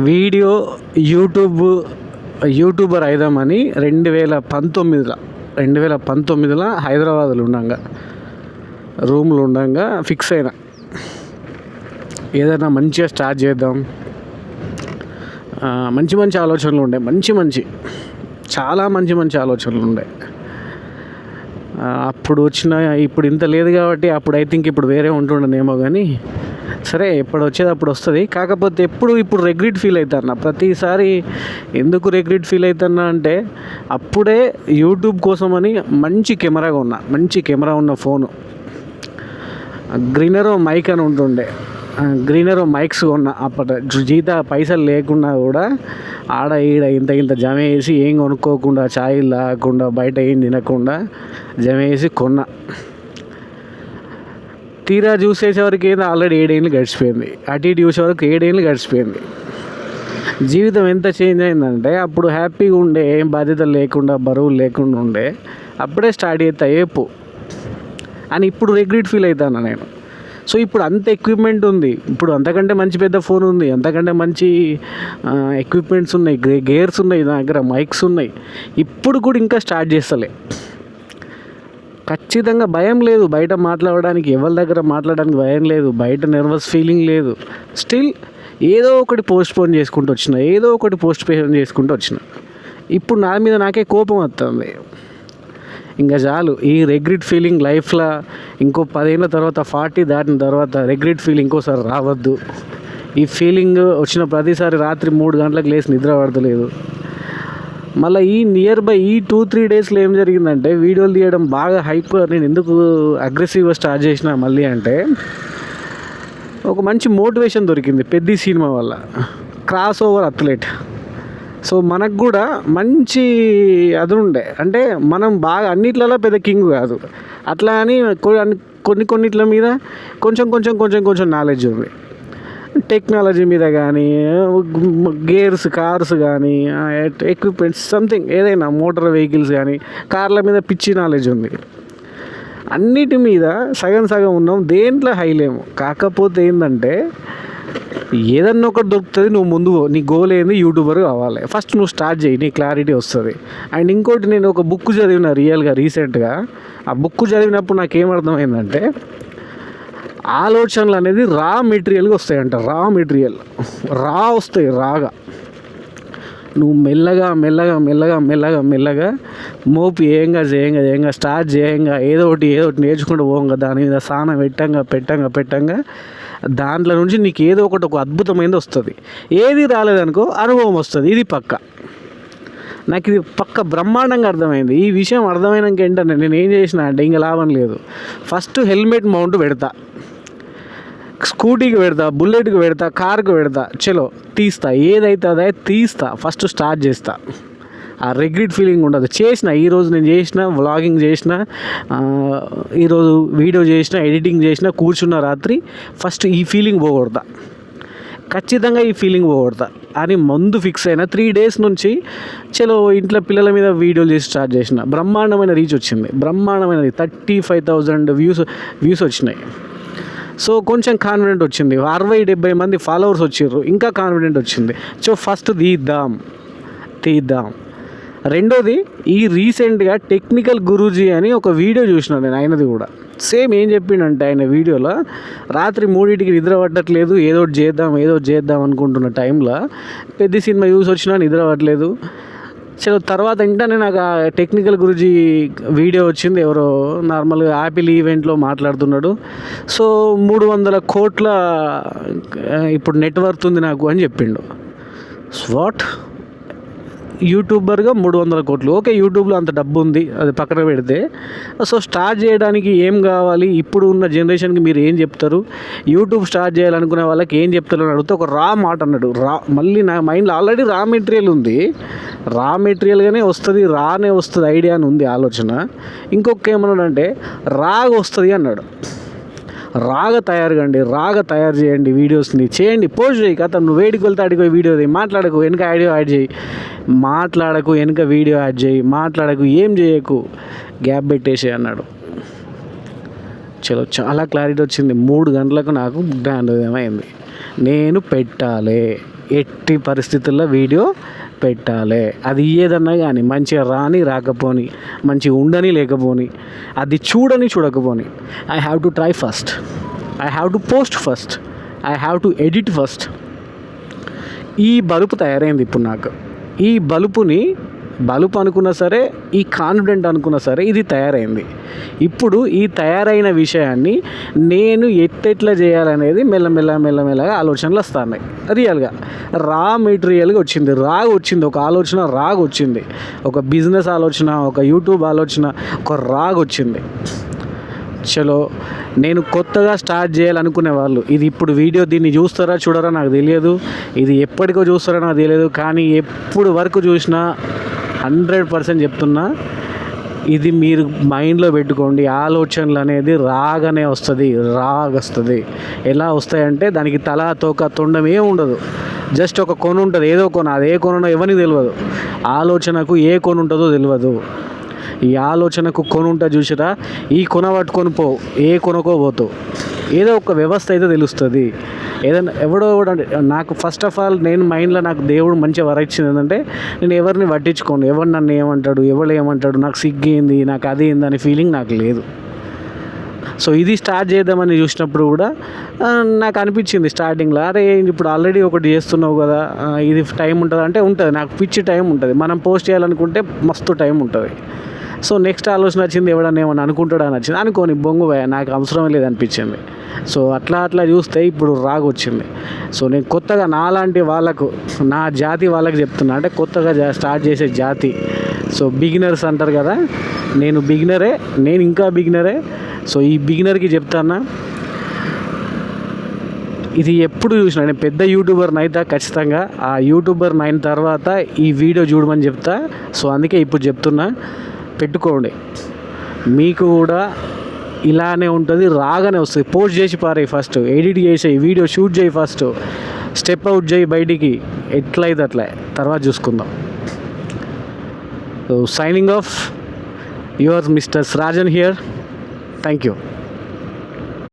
Video YouTuber అయిదామని 2019లో హైదరాబాద్లో రూమ్లో ఉండగా ఫిక్స్ అయినా. ఏదైనా మంచిగా స్టార్ట్ చేద్దాం. మంచి ఆలోచనలు ఉండే, చాలా మంచి ఆలోచనలు ఉండే. అప్పుడు ఇప్పుడు ఇంత లేదు కాబట్టి అప్పుడు ఐ థింక్ ఇప్పుడు వేరే ఉంటుండనేమో. కానీ సరే, ఎప్పుడు వచ్చేది అప్పుడు వస్తుంది. కాకపోతే ఇప్పుడు రెగ్రెట్ ఫీల్ అవుతాను. ప్రతిసారి ఎందుకు రెగ్రెట్ ఫీల్ అవుతున్నా అంటే, అప్పుడే యూట్యూబ్ కోసమని మంచి కెమెరా ఉన్న ఫోను, గ్రీనరో మైక్ అని ఉంటుండే. గ్రీనరో మైక్స్ కొన్న. అప్పటి పైసలు లేకున్నా కూడా ఆడ ఈడ ఇంత జమ వేసి, ఏం కొనుక్కోకుండా, ఛాయలు తాగకుండా, బయట ఏం తినకుండా జమ వేసి కొన్నా. తీరా చూసేసరికి ఆల్రెడీ 7 ఏళ్ళు గడిచిపోయింది. అటు ఇటు చూసేవరకు 7 ఏళ్ళు గడిచిపోయింది. జీవితం ఎంత చేంజ్ అయిందంటే, అప్పుడు హ్యాపీగా ఉండే, ఏం బాధ్యతలు లేకుండా, బరువులు లేకుండా ఉండే. అప్పుడే స్టార్ట్ చేస్తా ఏపు అని ఇప్పుడు రెగ్రెట్ ఫీల్ అవుతాను నేను. సో ఇప్పుడు అంత ఎక్విప్మెంట్ ఉంది, ఇప్పుడు అంతకంటే మంచి పెద్ద ఫోన్ ఉంది, అంతకంటే మంచి ఎక్విప్మెంట్స్ ఉన్నాయి, గేర్స్ ఉన్నాయి, నా దగ్గర మైక్స్ ఉన్నాయి. ఇప్పుడు కూడా ఇంకా స్టార్ట్ చేస్తలే. ఖచ్చితంగా భయం లేదు బయట మాట్లాడడానికి, ఎవరి దగ్గర మాట్లాడడానికి భయం లేదు, బయట నర్వస్ ఫీలింగ్ లేదు. స్టిల్ ఏదో ఒకటి పోస్ట్ పోన్ చేసుకుంటూ వచ్చిన. ఇప్పుడు నా మీద నాకే కోపం వస్తుంది. ఇంకా చాలు ఈ రెగ్రెట్ ఫీలింగ్ లైఫ్లో. ఇంకో 10 ఏళ్ళ తర్వాత, 40 దాటిన తర్వాత రెగ్రెట్ ఫీలింగ్ ఇంకోసారి రావద్దు. ఈ ఫీలింగ్ వచ్చిన ప్రతిసారి రాత్రి 3 గంటలకు లేచి నిద్ర పడతలేదు. మళ్ళీ ఈ నియర్ బై ఈ 2-3 డేస్లో ఏం జరిగిందంటే, వీడియోలు తీయడం బాగా హైప్. నేను ఎందుకు అగ్రెసివ్గా స్టార్ట్ చేసిన మళ్ళీ అంటే, ఒక మంచి మోటివేషన్ దొరికింది పెద్ద సినిమా వల్ల. Cross over athlete. సో మనకు కూడా మంచి అది ఉండే, అంటే మనం బాగా అన్నిట్లలో పెద్ద కింగ్ కాదు, అట్లా అని కొన్నిట్ల మీద కొంచెం నాలెడ్జ్ ఉంది. టెక్నాలజీ మీద కానీ, గేర్స్, కార్స్ కానీ, ఎక్విప్మెంట్స్, సంథింగ్ ఏదైనా మోటార్ వెహికల్స్ కానీ, కార్ల మీద పిచ్చి నాలెడ్జ్ ఉంది. అన్నిటి మీద సగం ఉన్నాం, దేంట్లో హైలేము. కాకపోతే ఏంటంటే, ఏదన్నా ఒకటి దొరుకుతుంది, నువ్వు ముందు నీ గోల్ ఏంది, యూట్యూబర్ కావాలి. ఫస్ట్ నువ్వు స్టార్ట్ చేయి, నీ క్లారిటీ వస్తుంది. అండ్ ఇంకోటి, నేను ఒక బుక్ చదివిన రీసెంట్గా. ఆ బుక్ చదివినప్పుడు నాకేమర్థమైందంటే, ఆలోచనలు అనేది రా మెటీరియల్గా వస్తాయంట. వస్తాయి రాగా. నువ్వు మెల్లగా మోపి ఏంగా స్టార్ట్ చేయంగా, ఏదో ఒకటి నేర్చుకుంటూ పోంగా, దాని మీద సాన పెట్టంగా దాంట్లో నుంచి నీకు ఏదో ఒకటి ఒక అద్భుతమైనది వస్తుంది. ఏది రాలేదనుకో అనుభవం వస్తుంది. ఇది నాకు ఇది బ్రహ్మాండంగా అర్థమైంది. ఈ విషయం అర్థమైనాక ఏంటంటే నేను ఏం చేసిన అంటే, ఇంకా లాభం లేదు. ఫస్ట్ హెల్మెట్ మౌంట్ పెడతా, స్కూటీకి పెడతా, బుల్లెట్కి పెడతా, కార్కి పెడతా, చలో తీస్తా, ఏదైతే అదే తీస్తా. ఫస్ట్ స్టార్ట్ చేస్తా. ఆ రెగ్రెట్ ఫీలింగ్ ఉండదు. ఈరోజు నేను చేసిన వ్లాగింగ్ చేసిన, ఈరోజు వీడియో చేసిన, ఎడిటింగ్ చేసిన, కూర్చున్న రాత్రి ఫస్ట్ ఈ ఫీలింగ్ పోగొడతా, ఖచ్చితంగా ఈ ఫీలింగ్ పోగొడతా అని ముందు ఫిక్స్ అయినా. 3 డేస్ నుంచి చలో ఇంట్లో పిల్లల మీద వీడియోలు చేసి స్టార్ట్ చేసిన. బ్రహ్మాండమైన రీచ్ వచ్చింది, 35,000 వ్యూస్ వచ్చినాయి. సో కొంచెం కాన్ఫిడెంట్ వచ్చింది. 60-70 మంది ఫాలోవర్స్ వచ్చారు, ఇంకా కాన్ఫిడెంట్ వచ్చింది. సో ఫస్ట్ తీద్దాం. రెండోది, ఈ రీసెంట్గా టెక్నికల్ గురూజీ అని ఒక వీడియో చూసినాను నేను. ఆయనది కూడా సేమ్. ఏం చెప్పిండంటే ఆయన వీడియోలో, రాత్రి 3ంటికి నిద్ర పట్టట్లేదు, ఏదో చేద్దాం అనుకుంటున్న టైంలో పెద్ద సినిమా యూస్ వచ్చినా నిద్ర పట్టలేదు. చలో తర్వాత వెంటనే నాకు ఆ టెక్నికల్ గురూజీ వీడియో వచ్చింది. ఎవరో నార్మల్గా యాపిల్ ఈవెంట్లో మాట్లాడుతున్నాడు. సో 300 కోట్ల ఇప్పుడు నెట్వర్త్ ఉంది నాకు అని చెప్పిండు. వాట్, యూట్యూబర్గా 300 కోట్లు? ఓకే, యూట్యూబ్లో అంత డబ్బు ఉంది, అది పక్కన పెడితే. సో స్టార్ట్ చేయడానికి ఏం కావాలి, ఇప్పుడు ఉన్న జనరేషన్కి మీరు ఏం చెప్తారు, యూట్యూబ్ స్టార్ట్ చేయాలనుకునే వాళ్ళకి ఏం చెప్తారు అని అడిగితే ఒక మాట అన్నాడు. మళ్ళీ నా మైండ్లో ఆల్రెడీ రా మెటీరియల్ ఉంది, రా మెటీరియల్గానే వస్తుంది ఐడియా అని ఉంది ఆలోచన. ఇంకొక ఏమన్నాడంటే రాగా వస్తుంది అన్నాడు. రాగా తయారు చేయండి, వీడియోస్ని చేయండి, పోస్ట్ చేయి. కథ నువ్వు వేడికి వెళ్తే అడిగి వీడియో చేయి, మాట్లాడకు వెనక వీడియో యాడ్ చేయి, మాట్లాడకు, ఏం చేయకు, గ్యాప్ పెట్టేసి అన్నాడు. చలో చాలా క్లారిటీ వచ్చింది. 3 గంటలకు నాకు జ్ఞానోదయం అయింది. నేను పెట్టాలి, ఎట్టి పరిస్థితుల్లో వీడియో పెట్టాలి. అది ఏదన్నా కానీ మంచిగా రాని రాకపోని, మంచిగా ఉండని లేకపోని, అది చూడని చూడకపోని, I have to try first, I have to post first, I have to edit first. ఈ బలుపు తయారైంది ఇప్పుడు నాకు. ఈ బలుపు అనుకున్నా సరే, ఈ కాన్ఫిడెంట్ అనుకున్నా సరే, ఇది తయారైంది. ఇప్పుడు ఈ తయారైన విషయాన్ని నేను ఎట్టెట్లా చేయాలనేది మెల్లమెల్లగా ఆలోచనలు వస్తున్నాయి. రియల్గా రా మెటీరియల్గా వచ్చింది, ఒక ఆలోచన వచ్చింది, ఒక బిజినెస్ ఆలోచన, ఒక యూట్యూబ్ ఆలోచన, ఒక వచ్చింది. చలో, నేను కొత్తగా స్టార్ట్ చేయాలనుకునే వాళ్ళు ఇది ఇప్పుడు వీడియో దీన్ని చూస్తారా చూడరా నాకు తెలియదు, ఇది ఎప్పటికో చూస్తారో నాకు తెలియదు, కానీ ఎప్పుడు వరకు చూసినా 100% చెప్తున్నా, ఇది మీరు మైండ్లో పెట్టుకోండి. ఆలోచనలు అనేది రాగానే వస్తుంది. ఎలా వస్తాయంటే దానికి తల తోక తొండం ఏమి ఉండదు, జస్ట్ ఒక కొన ఉంటుంది, ఏదో కొన, అది ఏ కొనో ఎవరికి తెలియదు. ఆలోచనకు ఏ కొన ఉంటుందో తెలియదు. ఈ ఆలోచనకు కొన ఉంటుంది చూసిరా, ఈ కొన పట్టుకొని ఏ కొనకో పోతావు, ఏదో ఒక వ్యవస్థ అయితే తెలుస్తుంది. ఏదైనా ఎవడో అంటే నాకు ఫస్ట్ ఆఫ్ ఆల్ నేను మైండ్లో నాకు దేవుడు మంచిగా వరచ్చింది ఏంటంటే, నేను ఎవరిని పట్టించుకోను, ఎవరు నన్ను ఏమంటాడు, నాకు సిగ్గేంది, నాకు అది ఏంది అనే ఫీలింగ్ నాకు లేదు. సో ఇది స్టార్ట్ చేద్దామని చూసినప్పుడు కూడా నాకు అనిపించింది స్టార్టింగ్లో, అరే ఇప్పుడు ఆల్రెడీ ఒకటి చేస్తున్నావు కదా, ఇది టైం ఉంటుంది అంటే ఉంటుంది, నాకు పిచ్చి టైం ఉంటుంది. మనం పోస్ట్ చేయాలనుకుంటే మస్తు టైం ఉంటుంది. సో నెక్స్ట్ ఆలోచన వచ్చింది, ఎవడన్నా ఏమన్నా అనుకుంటాడని వచ్చింది, అనుకోని బొంగు నాకు అవసరం లేదనిపించింది. సో అట్లా చూస్తే ఇప్పుడు వచ్చింది. సో నేను కొత్తగా నాలాంటి వాళ్ళకు, నా జాతి వాళ్ళకి చెప్తున్నా, అంటే కొత్తగా స్టార్ట్ చేసే జాతి. సో బిగినర్స్ అంటారు కదా, నేను ఇంకా బిగినరే. సో ఈ బిగినర్కి చెప్తానా, ఇది ఎప్పుడు చూసినా నేను పెద్ద యూట్యూబర్ని అయితే ఖచ్చితంగా ఆ యూట్యూబర్ని అయిన తర్వాత ఈ వీడియో చూడమని చెప్తా. సో అందుకే ఇప్పుడు చెప్తున్నా, పెట్టుకోండి. మీకు కూడా ఇలానే ఉంటుంది, రాగానే వస్తుంది. పోస్ట్ చేసి పారే, ఫస్ట్ ఎడిట్ చేసేయి, వీడియో షూట్ చేయి, ఫస్ట్ స్టెప్ అవుట్ చేయి బయటికి, ఎట్లయితే అట్లా, తర్వాత చూసుకుందాం. So signing off, your mister Rajan here. Thank you.